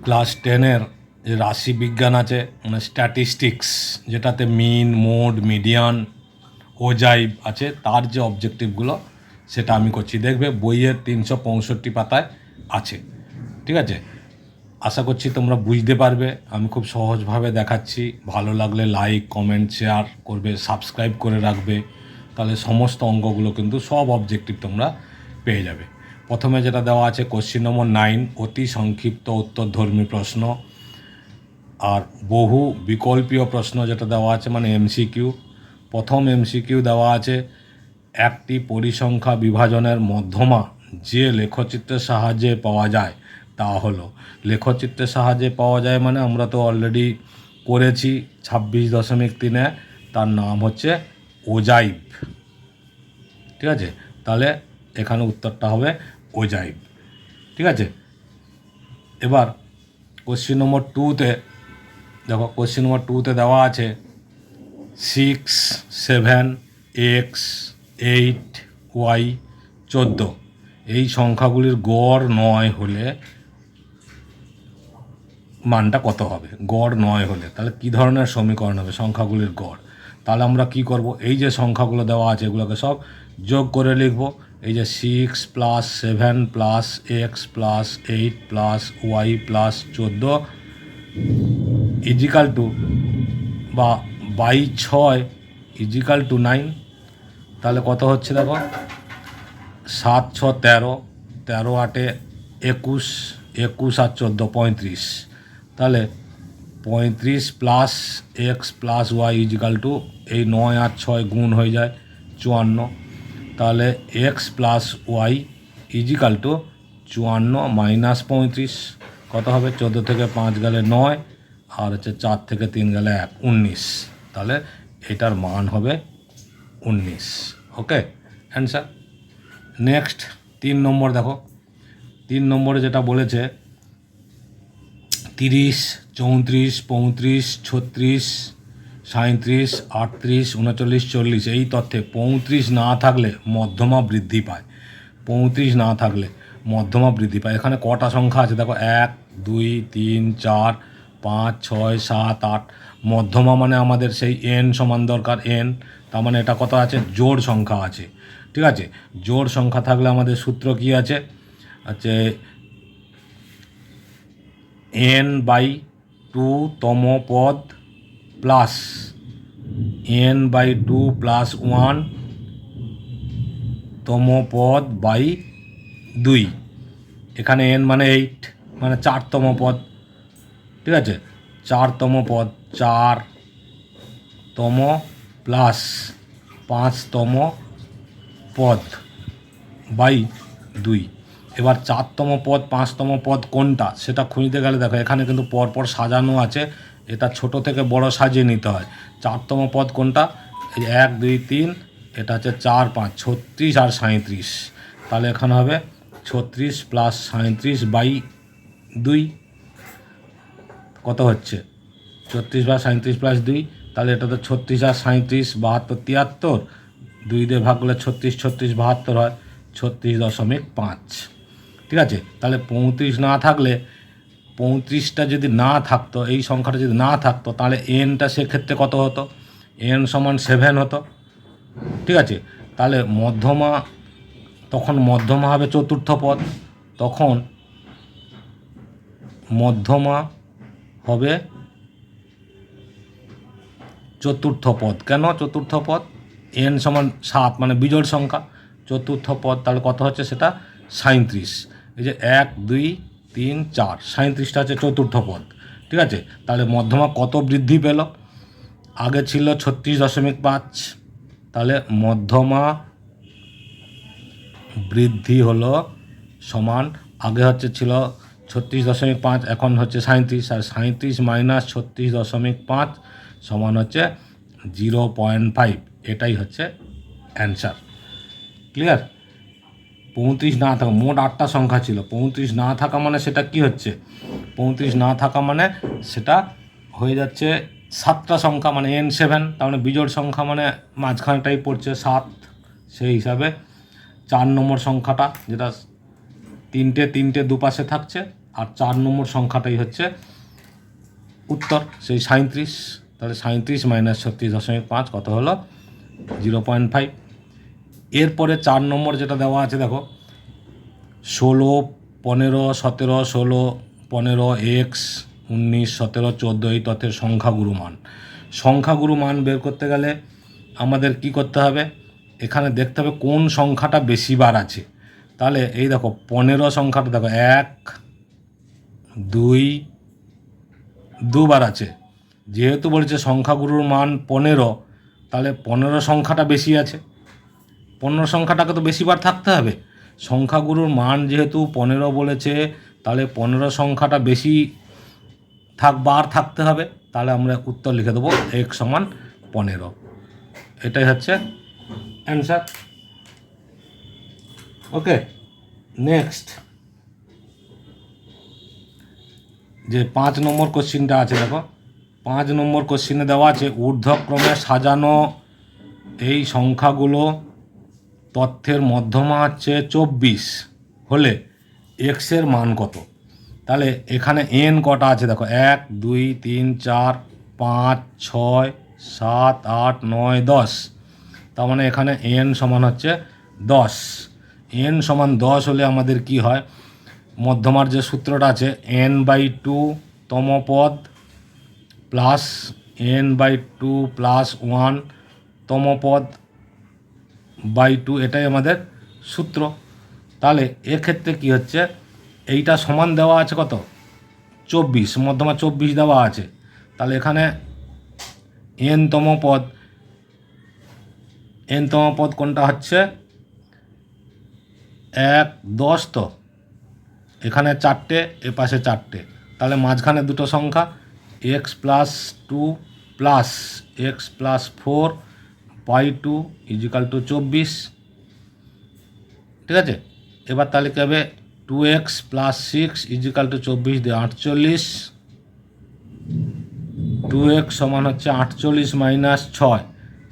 Class 10-এর যে রাশিবিজ্ঞান আছে মানে স্ট্যাটিস্টিক্স, যেটাতে মিন, মোড, মিডিয়ান, ওজাইভ আছে, তার যে অবজেক্টিভগুলো সেটা আমি করছি। দেখবে বইয়ের 365 পাতায় আছে। ঠিক আছে, আশা করছি তোমরা বুঝতে পারবে। আমি খুব সহজভাবে দেখাচ্ছি। ভালো লাগলে লাইক, কমেন্ট, শেয়ার করবে, সাবস্ক্রাইব করে রাখবে, তাহলে সমস্ত অঙ্কগুলো কিন্তু সব অবজেক্টিভ তোমরা পেয়ে যাবে। প্রথমে যেটা দেওয়া আছে কোশ্চিন নম্বর 9, অতি সংক্ষিপ্ত উত্তরধর্মী প্রশ্ন। আর বহু বিকল্পীয় প্রশ্ন যেটা দেওয়া আছে মানে এমসিকিউ। প্রথম এমসিকিউ দেওয়া আছে, একটি পরিসংখ্যা বিভাজনের মধ্যমা যে লেখচিত্রের সাহায্যে পাওয়া যায় তা হলো। লেখচিত্রের সাহায্যে পাওয়া যায় মানে আমরা তো অলরেডি করেছি 26.3-এ, তার নাম হচ্ছে ওজাইভ। ঠিক আছে, তাহলে এখানে উত্তরটা হবে ওজাইভ। ঠিক আছে, এবার কোশ্চিন নম্বর 2-তে দেখো, কোশ্চিন নম্বর 2-তে দেওয়া আছে 6, 7, x, 8, y, 14 এই সংখ্যাগুলির গড় 9 হলে মানটা কত হবে। গড় 9 হলে তাহলে কী ধরনের সমীকরণ হবে সংখ্যাগুলির গড়। তাহলে আমরা কি করব, এই যে সংখ্যাগুলো দেওয়া আছে এগুলোকে সব যোগ করে লিখব। এই যে 6 + 7 + x + 8 + y + 14 ইজিক্যাল টু বা 6 ইজিক্যাল টু 9। তাহলে কত হচ্ছে দেখো, 7 × 6 = 13, 13 × 8 = 21, 21 আর 14 35। তাহলে 35 + x + y ইজিক্যাল টু, এই 9 আর 6 গুণ হয়ে যায় 54। তাহলে x + y ইজিক্যাল টু 54 - 35 কত হবে, 14 থেকে 5 গেলে 9, আর হচ্ছে 4 থেকে 3 গেলে 1, 19। তাহলে এটার মান হবে 19। ওকে, অ্যান্সার। নেক্সট 3 নম্বর দেখো, 3 নম্বরে যেটা বলেছে 30, 34, 35, 36, 37, 38, 39, 40 এই তথ্যে 35 না থাকলে মধ্যমা বৃদ্ধি পায়। 35 না থাকলে মধ্যমা বৃদ্ধি পায়। এখানে কটা সংখ্যা আছে দেখো, 1, 2, 3, 4, 5, 6, 7, 8। মধ্যমা মানে আমাদের সেই n সমান দরকার, n। তার মানে এটা কত আছে, জোড় সংখ্যা আছে। ঠিক আছে, জোড় সংখ্যা থাকলে আমাদের সূত্র কি আছে, হচ্ছে n/2 তম পদ প্লাস n/2 + 1 তম পদ বাই 2। এখানে n মানে 8 মানে 4তম পদ। ঠিক আছে, 4তম পদ, 4তম প্লাস 5তম পদ বাই 2। এবার 4তম পদ 5তম পদ কোনটা সেটা খুঁজতে গেলে দেখো এখানে কিন্তু পরপর সাজানো আছে, এটা ছোট থেকে বড় সাজিয়ে নিতে হয়। 4তম পদ কোনটা, এই 1, 2, 3, এটা হচ্ছে 4, 5, 36 আর 37। তাহলে এখানে হবে 36 + 37 বাই 2 কত হচ্ছে, 36 + 37 + 2। তাহলে এটা তো 36 আর 37 72, 73, 2 দিয়ে ভাগ করলে 36, 36, 72 হয় 36.5। ঠিক আছে, তাহলে 35 না থাকলে, 35টা যদি না থাকতো, এই সংখ্যাটা যদি না থাকতো তাহলে এনটা সেক্ষেত্রে কত হতো, n = 7 হতো। ঠিক আছে, তাহলে মধ্যমা, তখন মধ্যমা হবে চতুর্থ পদ, তখন মধ্যমা হবে চতুর্থ পদ। কেন চতুর্থ পদ, n = 7 মানে বিজোড় সংখ্যা, চতুর্থ পদ। তাহলে কত হচ্ছে সেটা 37। এই যে 1, 2, 3, 4, 37টা হচ্ছে চতুর্থ পদ। ঠিক আছে, তাহলে মধ্যমা কত বৃদ্ধি পেল, আগে ছিল 36.5, তাহলে মধ্যমা বৃদ্ধি হলো সমান, আগে হচ্ছে ছিল 36.5, এখন হচ্ছে 37, আর 37 - 36.5 সমান হচ্ছে 0.5। এটাই হচ্ছে অ্যান্সার। ক্লিয়ার। 35 না থাকা, মোট 8টা সংখ্যা ছিল, 35 না থাকা মানে সেটা কি হচ্ছে, 35 না থাকা মানে সেটা হয়ে যাচ্ছে 7টা সংখ্যা মানে n7। তার মানে বিজোড় সংখ্যা মানে মাঝখানটাই পড়ছে 7। সেই হিসাবে 4 নম্বর সংখ্যাটা, যেটা তিনটে দুপাশে থাকছে আর 4 নম্বর সংখ্যাটাই হচ্ছে উত্তর, সেই 37। তাহলে 37 - 36.5 কত হলো? 0.5। এরপরে 4 নম্বর যেটা দেওয়া আছে দেখো, 16, 15, 17, 16, 15, x, 19, 17, 14 এই তথ্যের সংখ্যাগুরু মান। সংখ্যাগুরু মান বের করতে গেলে আমাদের কি করতে হবে? এখানে দেখতে হবে কোন সংখ্যাটা বেশি বার আছে। তাহলে এই দেখো 15 সংখ্যাটা দেখো 1, 2, 2 বার আছে। যেহেতু বলেছে সংখ্যাগুরুর মান 15, তাহলে 15 সংখ্যাটা বেশি আছে। 15 সংখ্যাটাকে তো বেশি বার থাকতে হবে। সংখ্যাগুরুর মান যেহেতু 15 বলেছে, তাহলে 15 সংখ্যাটা বেশি বার থাকতে হবে। তাহলে আমরা উত্তর লিখে দেবো x সমান 15। এটাই হচ্ছে অ্যান্সার। ওকে, নেক্সট যে 5 নম্বর কোশ্চিনটা আছে দেখো, 5 নম্বর কোশ্চিনে দেওয়া আছে ঊর্ধ্বক্রমে সাজানো এই সংখ্যাগুলো তথ্যের মধ্যমা হচ্ছে 24 হলে এক্সের মান কত? তাহলে এখানে এন কটা আছে দেখো, 1, 2, 3, 4, 5, 6, 7, 8, 9, 10। তার মানে এখানে এন সমান হচ্ছে 10। এন সমান 10 হলে আমাদের কি হয়? মধ্যমার যে সূত্রটা আছে n/2 তম পদ প্লাস n/2 প্লাস 1 তম পদ বাই 2, এটাই আমাদের সূত্র। তাহলে এক্ষেত্রে কি হচ্ছে, এইটা সমান দেওয়া আছে কত? 24, মধ্যমা 24 দেওয়া আছে। তাহলে এখানে n-তম পদ কোনটা হচ্ছে? 1, 10। তো এখানে 4টে, এ পাশে 4টে, তাহলে মাঝখানে দুটো সংখ্যা x+2 প্লাস x+4 বাই 2 = 24। ঠিক আছে, এবার তাহলে কী হবে? 2x + 6 = 24 দিয়ে 48। 2x সমান হচ্ছে 48 - 6,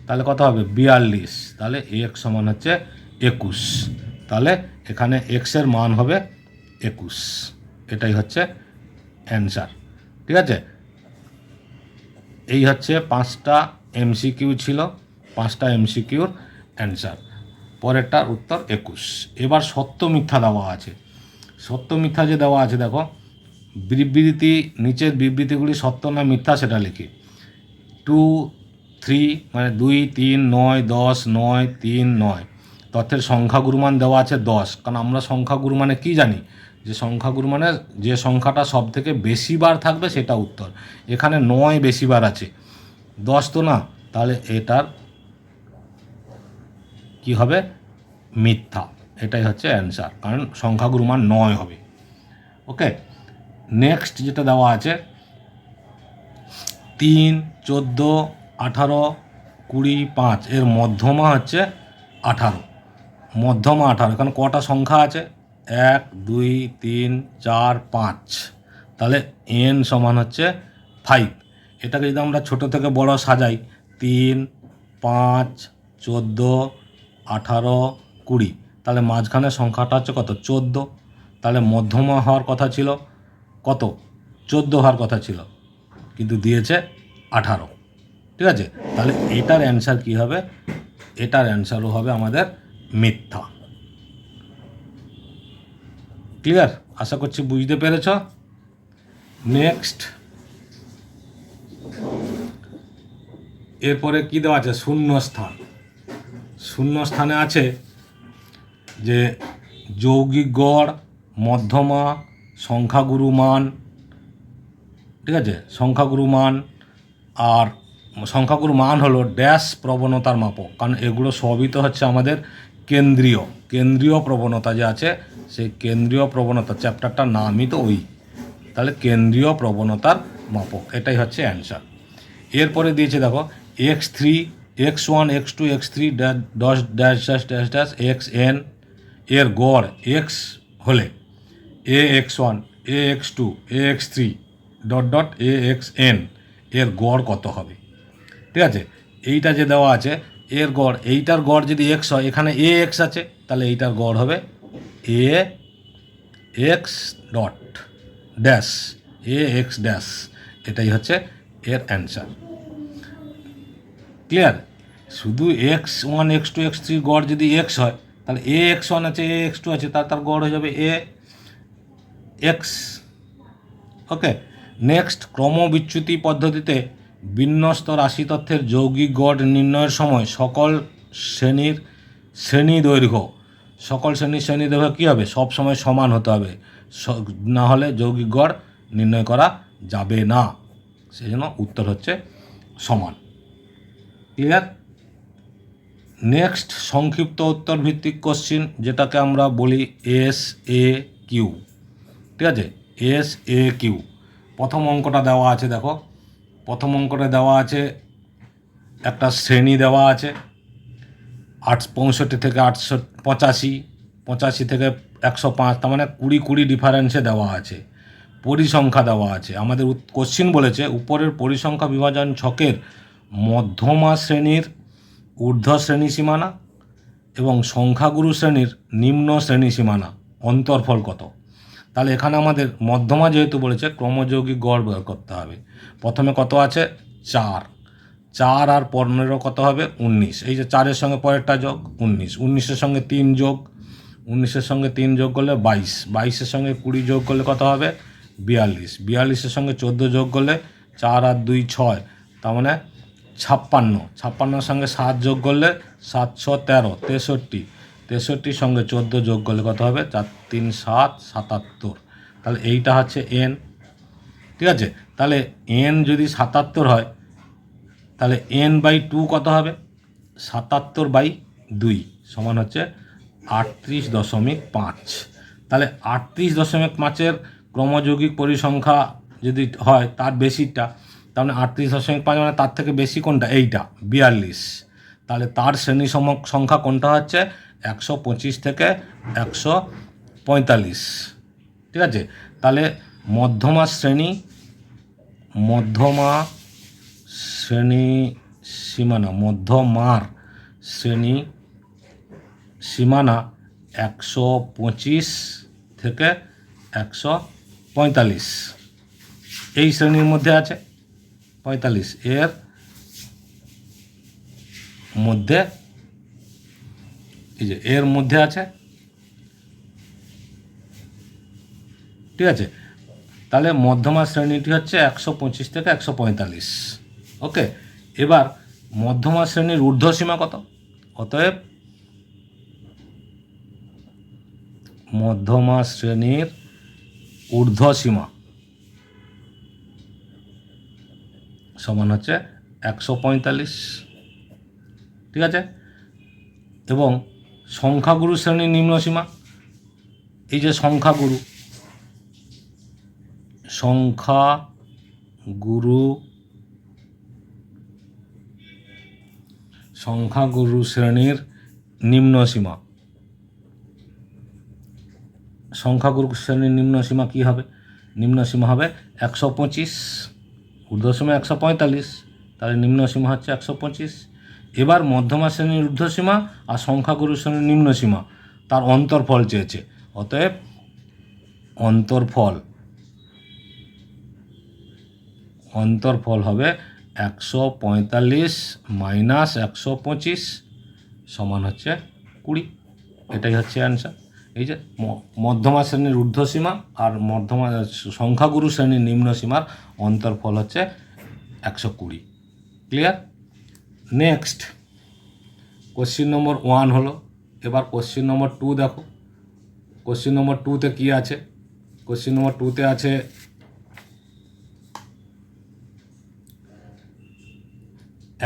তাহলে কত হবে? 42। তাহলে x সমান হচ্ছে 21। তাহলে এখানে x এর মান হবে 21। এটাই হচ্ছে অ্যান্সার। ঠিক আছে, এই হচ্ছে 5টা এমসিকিউ ছিল, 5টা এমসিকিউর অ্যান্সার। পরেরটার উত্তর 21। এবার সত্য মিথ্যা দেওয়া আছে। সত্য মিথ্যা যে দেওয়া আছে দেখো, বিবৃতি, নিচের বিবৃতিগুলি সত্য না মিথ্যা সেটা লিখি। 2, 3 মানে 2, 3, 9, 10, 9, 3, 9 তথ্যের সংখ্যাগুরু মান দেওয়া আছে 10। কারণ আমরা সংখ্যাগুরু মানে কি জানি? যে সংখ্যাগুরু মানে যে সংখ্যাটা সব থেকে বেশি বার থাকবে সেটা উত্তর। এখানে 9 বেশি বার আছে, 10 তো না। তাহলে এটার কি হবে? মিথ্যা। এটাই হচ্ছে অ্যান্সার, কারণ সংখ্যাগুরু মান 9 হবে। ওকে, নেক্সট যেটা দেওয়া আছে 3, 14, 18, 20, 5 এর মধ্যমা হচ্ছে 18। মধ্যমা 18, এখানে কটা সংখ্যা আছে? 1, 2, 3, 4, 5। তাহলে n সমান হচ্ছে 5। এটাকে যদি আমরা ছোট থেকে বড় সাজাই, 3, 5, 14, 18, 20, তাহলে মাঝখানে সংখ্যাটা হচ্ছে কত? 14। তাহলে মধ্যমা হওয়ার কথা ছিল কত? 14 হওয়ার কথা ছিল, কিন্তু দিয়েছে 18। ঠিক আছে, তাহলে এটার অ্যান্সার কী হবে? এটার অ্যান্সারও হবে আমাদের মিথ্যা। ক্লিয়ার? আশা করছি বুঝতে পেরেছ। নেক্সট, এরপরে কী দেওয়া আছে? শূন্যস্থান। শূন্যস্থানে আছে যে যৌগিক গড়, মধ্যমা, সংখ্যাগুরু মান। ঠিক আছে, সংখ্যাগুরু মান, আর সংখ্যাগুরু মান হলো ড্যাশ প্রবণতার মাপক। কারণ এগুলো সবই তো হচ্ছে আমাদের কেন্দ্রীয় প্রবণতা যে আছে, সেই কেন্দ্রীয় প্রবণতা চ্যাপ্টারটার নামই তো ওই। তাহলে কেন্দ্রীয় প্রবণতার মাপক, এটাই হচ্ছে অ্যান্সার। এরপরে দিয়েছে দেখো x3, x1, x2, x3 dash dash dash dash dash xn এর গড় x হলে ax1, ax2, ax3 dot dot axn এর গড় কত হবে? ঠিক আছে, এইটা যে দেওয়া আছে এর গড়, এইটার গড় যদি x হয়, এখানে ax আছে, তাহলে এইটার গড় হবে ax ডট ড্যাশ, এ এক্স ড্যাশ, এটাই হচ্ছে এর অ্যান্সার। ক্লিয়ার? শুধু x1 x2 x3 গড় যদি এক্স হয়, তাহলে এ এক্স ওয়ান আছে, এ এক্স টু আছে, তার গড় হয়ে যাবে এ এক্স। ওকে, নেক্সট, ক্রমবিচ্যুতি পদ্ধতিতে বিন্যস্ত রাশি তথ্যের যৌগিক গড় নির্ণয়ের সময় সকল শ্রেণীর শ্রেণী দৈর্ঘ্য কী হবে? সব সময় সমান হতে হবে, না হলে যৌগিক গড় নির্ণয় করা যাবে না। সেই জন্য উত্তর হচ্ছে সমান। ক্লিয়ার? নেক্সট, সংক্ষিপ্ত উত্তর ভিত্তিক কোশ্চিন, যেটাকে আমরা বলি SAQ। ঠিক আছে, SAQ। প্রথম অঙ্কটা দেওয়া আছে, দেখো প্রথম অঙ্কটা দেওয়া আছে, একটা শ্রেণী দেওয়া আছে 65 থেকে 85, 85 থেকে 105, তার মানে 20 ডিফারেন্সে দেওয়া আছে। পরিসংখ্যা দেওয়া আছে। আমাদের কোশ্চিন বলেছে উপরের পরিসংখ্যা বিভাজন ছকের মধ্যমা শ্রেণীর ঊর্ধ্ব শ্রেণী সীমানা এবং সংখ্যাগুরু শ্রেণীর নিম্ন শ্রেণী সীমানা অন্তর্ফল কত। তাহলে এখানে আমাদের মধ্যমা যেহেতু বলেছে, ক্রমযৌগিক গড় বের করতে হবে। প্রথমে কত আছে? 4 আর 15 কত হবে? 19। এই যে 4-এর সঙ্গে পরেরটা যোগ 19, 19-এর সঙ্গে 3 যোগ, 19-এর সঙ্গে 3 যোগ করলে 22, 22-এর সঙ্গে 20 যোগ করলে কত হবে? 42, 42-এর সঙ্গে 14 যোগ করলে 4 আর 2 6, তার মানে 56, 56-এর সঙ্গে 7 যোগ করলে 713, 63, 63-র সঙ্গে 14 যোগ করলে কত হবে? 4 3 7, 77। তাহলে এইটা হচ্ছে n। ঠিক আছে, তাহলে n যদি 77 হয়, তাহলে n/2 কত হবে? 77/2 সমান হচ্ছে 38.5। তাহলে 38.5-এর ক্রমযৌগিক পরিসংখ্যা যদি হয় তার বেশিটা, তাহলে 38.5 মানে তার থেকে বেশি কোনটা? এইটা 42। তাহলে তার শ্রেণী সংখ্যা কোনটা হচ্ছে? 125 থেকে 145। ঠিক আছে, তাহলে মধ্যমার শ্রেণী সীমানা, মধ্যমার শ্রেণী সীমানা 125 থেকে 145 এই শ্রেণীর মধ্যে আছে। 45 এর মধ্যে, এই যে এর মধ্যে আছে। ঠিক আছে, তাহলে মধ্যমা শ্রেণীটি হচ্ছে 125 থেকে 145। ওকে, এবার মধ্যমা শ্রেণীর ঊর্ধ্বসীমা কত? অতএব মধ্যমা শ্রেণীর ঊর্ধ্বসীমা সমান হচ্ছে 145। ঠিক আছে, এবং সংখ্যাগুরু শ্রেণীর নিম্নসীমা, এই যে সংখ্যাগুরু শ্রেণীর নিম্নসীমা, সংখ্যাগুরু শ্রেণীর নিম্নসীমা কী হবে? নিম্নসীমা হবে 125, ঊর্ধ্বসীমা 145, তাহলে নিম্নসীমা হচ্ছে 125। এবার মধ্যমা শ্রেণীর ঊর্ধ্বসীমা আর সংখ্যাগুরু শ্রেণীর নিম্নসীমা তার অন্তর্ফল চেয়েছে। অতএব অন্তর্ফল হবে 145 মাইনাস 125 সমান হচ্ছে 20। এটাই হচ্ছে অ্যান্সার। এই যে মধ্যমা শ্রেণীর ঊর্ধ্বসীমা আর সংখ্যাগুরু শ্রেণীর নিম্নসীমার অন্তর্ফল হচ্ছে 120। ক্লিয়ার? নেক্সট, কোশ্চিন নম্বর 1 হলো। এবার কোশ্চিন নম্বর 2 দেখো। কোশ্চিন নম্বর 2-তে কী আছে? কোশ্চিন নম্বর 2-তে আছে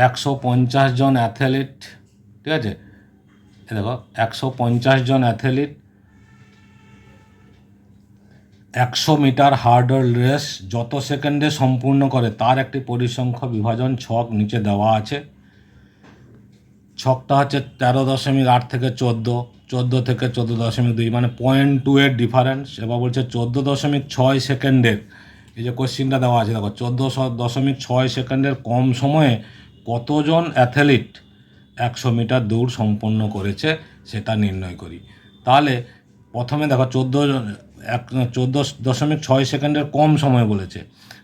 150 জন অ্যাথলিট। ঠিক আছে, দেখো 150 জন অ্যাথলিট 100 মিটার হার্ডল রেস যত সেকেন্ডে সম্পূর্ণ করে তার একটি পরিসংখ্যা বিভাজন ছক নিচে দেওয়া আছে। ছকটা হচ্ছে 13.8 থেকে 14 থেকে 14.2, মানে 0.2 ডিফারেন্স। এবার বলছে 14.6 সেকেন্ডের, এই যে কোশ্চিনটা দেওয়া আছে দেখো, 14.6 সেকেন্ডের কম সময়ে কতজন অ্যাথলিট 100 মিটার দৌড় সম্পন্ন করেছে সেটা নির্ণয় করি। তাহলে প্রথমে দেখো 14.6 সেকেন্ডের কম সময় বলেছে।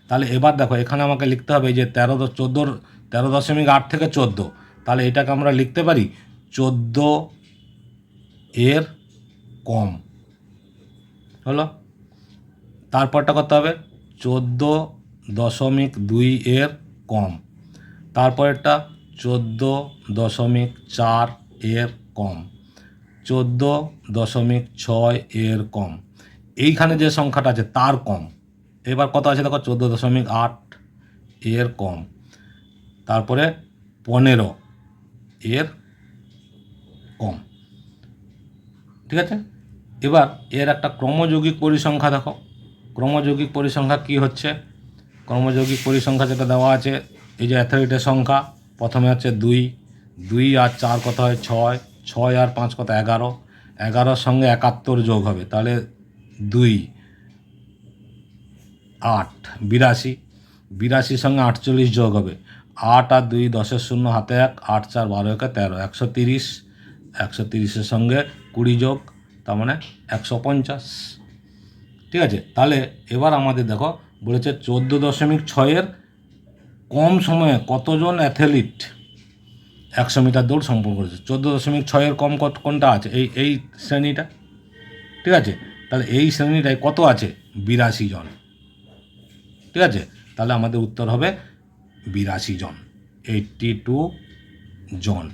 তাহলে এবার দেখো এখানে আমাকে লিখতে হবে যে 13.8 থেকে 14, তাহলে এটাকে আমরা লিখতে পারি 14 এর কম। হলো, তারপরটা করতে হবে 14.2 এর কম, তারপরেরটা 14.4 এর কম, 14.6 এর কম, এইখানে যে সংখ্যাটা আছে তার কম। এবার কত আছে দেখো 14.8 এর কম, তারপরে 15 এর কম। ঠিক আছে, এবার এর একটা ক্রমযৌগিক পরিসংখ্যা দেখো। ক্রমযৌগিক পরিসংখ্যা কি হচ্ছে? ক্রমযৌগিক পরিসংখ্যা যেটা দেওয়া আছে, এই যে অ্যাথলিটের সংখ্যা প্রথমে হচ্ছে 2, 2 আর 4 কত হয় 6, 6 আর 5 কত 11, 11-র সঙ্গে 71 যোগ হবে, তাহলে 2 8 82, 82-র সঙ্গে 48 যোগ হবে, 8 আর 2 10-এর শূন্য হাতে 1, 8 4 12 একে 13, 130, 130-এর সঙ্গে 20 যোগ, তার মানে 150। ঠিক আছে, তাহলে এবার আমাদের দেখো বলেছে 14.6 এর কম সময়ে কতজন অ্যাথলিট 100 মিটার দৌড় সম্পন্ন করেছে। 14.6 এর কম কোনটা আছে? এই শ্রেণীটা। ঠিক আছে, তাহলে এই শ্রেণীটায় কত আছে? 82 জন। ঠিক আছে, তাহলে আমাদের উত্তর হবে 82 জন, 82 জন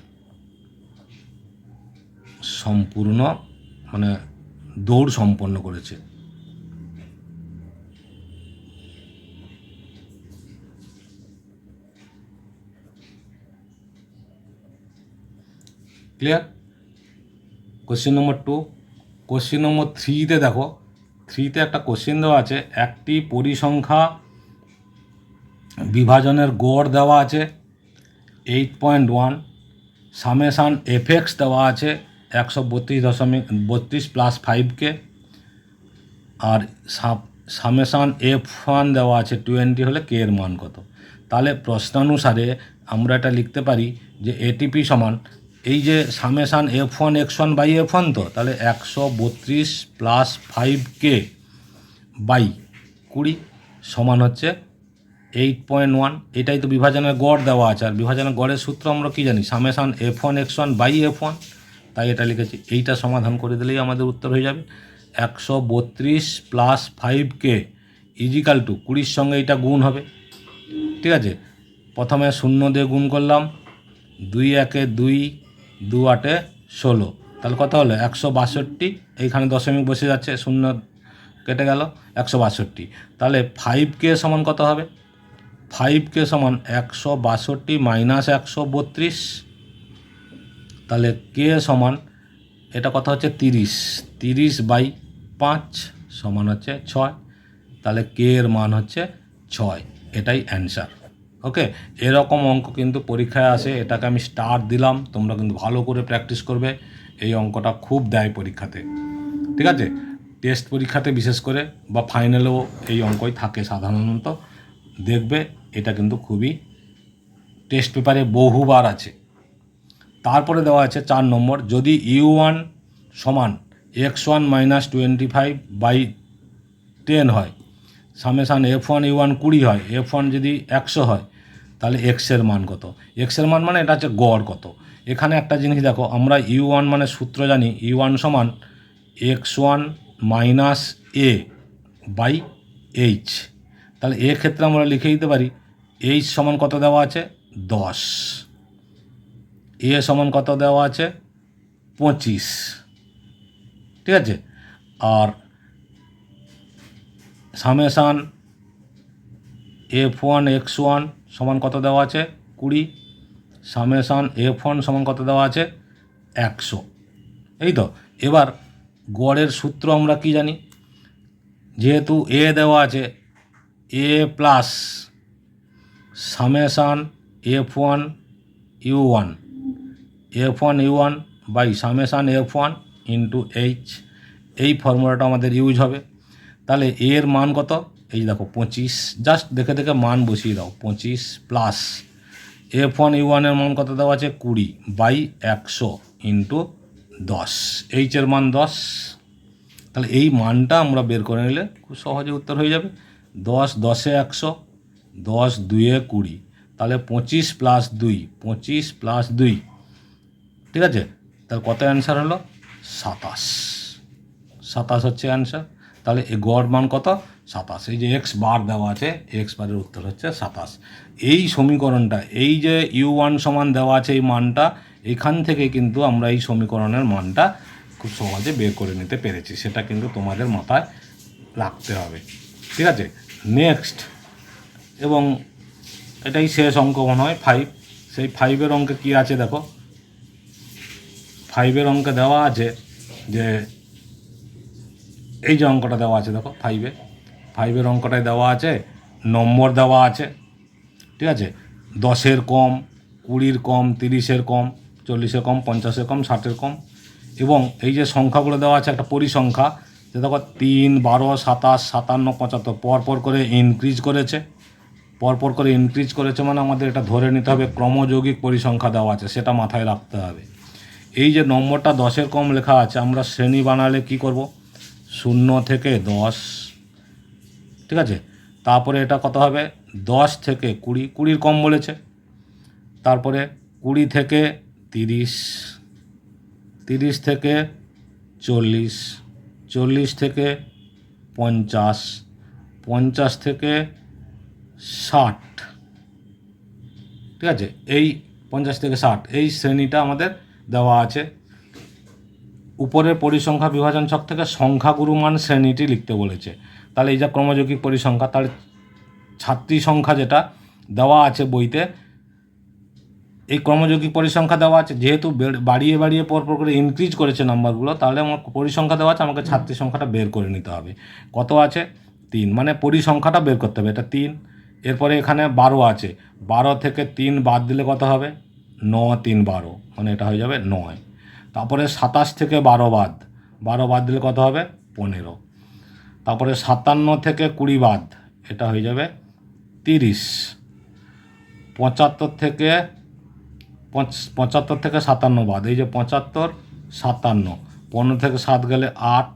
সম্পূর্ণ মানে দৌড় সম্পন্ন করেছে। Clear? Question number 2। Question number 3-তে দেখো, 3-তে একটা কোশ্চেন দেওয়া আছে, একটি পরিসংখ্যা বিভাজনের গড় দেওয়া আছে 8.1, সামেশান এফএক্স দেওয়া আছে 132.32 প্লাস 5K, আর সামেশান F1 দেওয়া আছে 20 হলে কে এর মান কত? তাহলে প্রশ্নানুসারে আমরা এটা লিখতে পারি যে এটিপি সমান এই যে summation F1 x1 by F1, তো তাহলে 132 প্লাস 5K বাই 20 সমান হচ্ছে 8.1। এটাই তো বিভাজনের গড় দেওয়া আছে, আর বিভাজনের গড়ের সূত্র আমরা কী জানি? Summation F1 x1 by F1, তাই এটা লিখেছি। এইটা সমাধান করে দিলেই আমাদের উত্তর হয়ে যাবে 132 প্লাস 5K ইজিক্যাল টু 20-র সঙ্গে এইটা গুণ হবে। ঠিক আছে, প্রথমে 0 দিয়ে গুণ করলাম, 2 1 2, 2 8 16, তাহলে কত হলো 162। এইখানে দশমিক বসে যাচ্ছে, 0 কেটে গেল, 162। তাহলে 5K সমান কত হবে? 5K সমান 162 মাইনাস 132, তাহলে কে সমান এটা কথা হচ্ছে 30, 30 বাই 5 সমান হচ্ছে 6, তাহলে কে এর মান হচ্ছে 6। এটাই অ্যান্সার। ওকে, এরকম অঙ্ক কিন্তু পরীক্ষায় আসে, এটাকে আমি স্টার দিলাম, তোমরা কিন্তু ভালো করে প্র্যাকটিস করবে। এই অঙ্কটা খুব দেয় পরীক্ষাতে। ঠিক আছে, টেস্ট পরীক্ষাতে বিশেষ করে, বা ফাইনালেও এই অঙ্কই থাকে সাধারণত। দেখবে এটা কিন্তু খুবই টেস্ট পেপারে বহুবার আছে। তারপরে দেওয়া আছে 4 নম্বর, যদি U1 সমান x1 মাইনাস 25/10 হয়, সামেশান F1 U1 20 হয়, F1 যদি 100 হয়, তাহলে এক্সের মান কত? এক্সের মান মানে এটা হচ্ছে গড় কত। এখানে একটা জিনিস দেখো, আমরা U1 মানে সূত্র জানি, U1 সমান x1 minus a by h। তাহলে ক্ষেত্রে আমরা লিখে দিতে পারি h সমান কত দেওয়া আছে? 10, এ সমান কত দেওয়া আছে? 25। ঠিক আছে, আর সামেশান F1 x1 সমান কত দেওয়া আছে? 20, সামেশান F1 সমান কত দেওয়া আছে? 100। এই তো, এবার গড়ের সূত্র আমরা কি জানি? যেহেতু এ দেওয়া আছে, A plus summation F1 U1, F1 U1 by summation F1 into H, এই ফর্মুলাটা আমাদের ইউজ হবে। তাহলে এর মান কত? এই দেখো 25, জাস্ট দেখে দেখে মান বসিয়ে দাও, 25 প্লাস F1 U1 এর মান কত দেওয়া আছে? 20 বাই 100 ইন্টু 10, এইচের মান 10, তাহলে এই মানটা আমরা বের করে নিলে খুব সহজে উত্তর হয়ে যাবে। 10 10-এ 100, 10 2-এ 20, তাহলে 25 + 2, 25 + 2, ঠিক আছে? তাহলে কত অ্যান্সার হলো? 27। 27 হচ্ছে অ্যান্সার। তাহলে এই গড় মান কত? 27। এই যে এক্স বার দেওয়া আছে, এক্স বারের উত্তর হচ্ছে 27। এই সমীকরণটা, এই যে u1 সমান দেওয়া আছে এই মানটা, এখান থেকে কিন্তু আমরা এই সমীকরণের মানটা খুব সহজে বের করে নিতে পেরেছি। সেটা কিন্তু তোমাদের মাথায় রাখতে হবে, ঠিক আছে? নেক্সট, এবং এটাই শেষ অঙ্ক মনে হয়, 5। সেই 5-এর অঙ্কে কী আছে দেখো। 5-এর অঙ্কে দেওয়া আছে যে এই যে অঙ্কটা দেওয়া আছে দেখো, 5-এর অঙ্কটায় দেওয়া আছে, নম্বর দেওয়া আছে, ঠিক আছে? 10-এর কম, 20-এর কম, 30-এর কম, 40-এর কম, 50-এর কম, 60-এর কম, এবং এই যে সংখ্যাগুলো দেওয়া আছে একটা পরিসংখ্যা, যে দেখো 3, 12, 27, 57, 75 পরপর করে ইনক্রিজ করেছে। পরপর করে ইনক্রিজ করেছে মানে আমাদের এটা ধরে নিতে হবে ক্রমযৌগিক পরিসংখ্যা দেওয়া আছে, সেটা মাথায় রাখতে হবে। এই যে নম্বরটা 10-এর কম লেখা আছে, আমরা শ্রেণী বানালে কি করব? 0 থেকে 10, ঠিক আছে? তারপরে এটা কত হবে? 10 থেকে 20, 20-এর কম বলেছে। তারপরে 20 থেকে 30, 30 থেকে 40, 40 থেকে 50, 50 থেকে 60, ঠিক আছে? এই 50 থেকে 60 এই শ্রেণীটা আমাদের দেওয়া আছে। উপরের পরিসংখ্যা বিভাজন ছক থেকে সংখ্যাগুরু মান শ্রেণীটি লিখতে বলেছে। তাহলে এই যা ক্রমযৌগিক পরিসংখ্যা, তাহলে ছাত্রী সংখ্যা যেটা দেওয়া আছে বইতে, এই ক্রমযৌগিক পরিসংখ্যা দেওয়া আছে, যেহেতু বাড়িয়ে বাড়িয়ে পরপর করে ইনক্রিজ করেছে নাম্বারগুলো, তাহলে আমার পরিসংখ্যা দেওয়া আছে, আমাকে ছাত্রী সংখ্যাটা বের করে নিতে হবে। কত আছে? 3, মানে পরিসংখ্যাটা বের করতে হবে, এটা 3। এরপরে এখানে 12 আছে, 12 থেকে 3 বাদ দিলে কত হবে? 9 3 12, মানে এটা হয়ে যাবে 9। তারপরে 27 থেকে 12 বাদ, 12 বাদ দিলে কত হবে? 15। তারপরে 57 থেকে 20 বাদ, এটা হয়ে যাবে 30। 75 থেকে 57 বাদ, এই যে 75 57, 15 থেকে 7 গেলে 8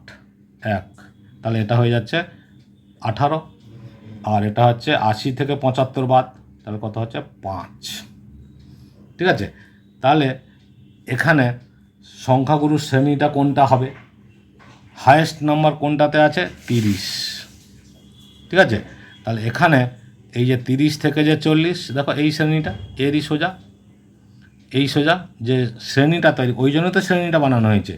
1, তাহলে এটা হয়ে যাচ্ছে 18। আর এটা হচ্ছে 80 থেকে 75 বাদ, তাহলে কত হচ্ছে? 5, ঠিক আছে? তাহলে এখানে সংখ্যাগুরুর শ্রেণীটা কোনটা হবে? হায়েস্ট নাম্বার কোনটাতে আছে? 30, ঠিক আছে? তাহলে এখানে এই যে 30 থেকে যে 40, দেখো এই শ্রেণীটা এরই সোজা, এই সোজা যে শ্রেণীটা তৈরি, ওই জন্য তো শ্রেণীটা বানানো হয়েছে।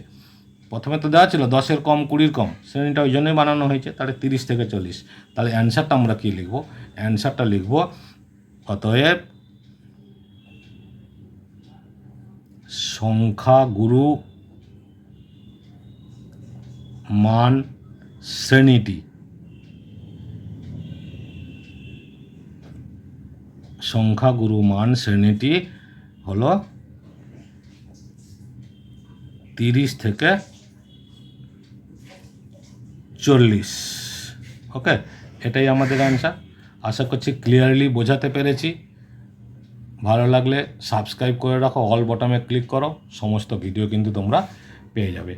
প্রথমে তো দেওয়া ছিল 10-এর কম, 20-এর কম, শ্রেণীটা ওই জন্যই বানানো হয়েছে। তাহলে 30 থেকে 40, তাহলে অ্যান্সারটা আমরা কী লিখব? অ্যান্সারটা লিখব অতএব সংখ্যাগুরু মান শ্রেণীটি, সংখ্যাগুরু মান শ্রেণীটি হলো 30 থেকে 40। ওকে, এটাই আমাদের অ্যান্সার। আশা করছি ক্লিয়ারলি বোঝাতে পেরেছি। ভালো লাগলে সাবস্ক্রাইব করে রাখো, অল বটমে ক্লিক করো, সমস্ত ভিডিও কিন্তু তোমরা পেয়ে যাবে।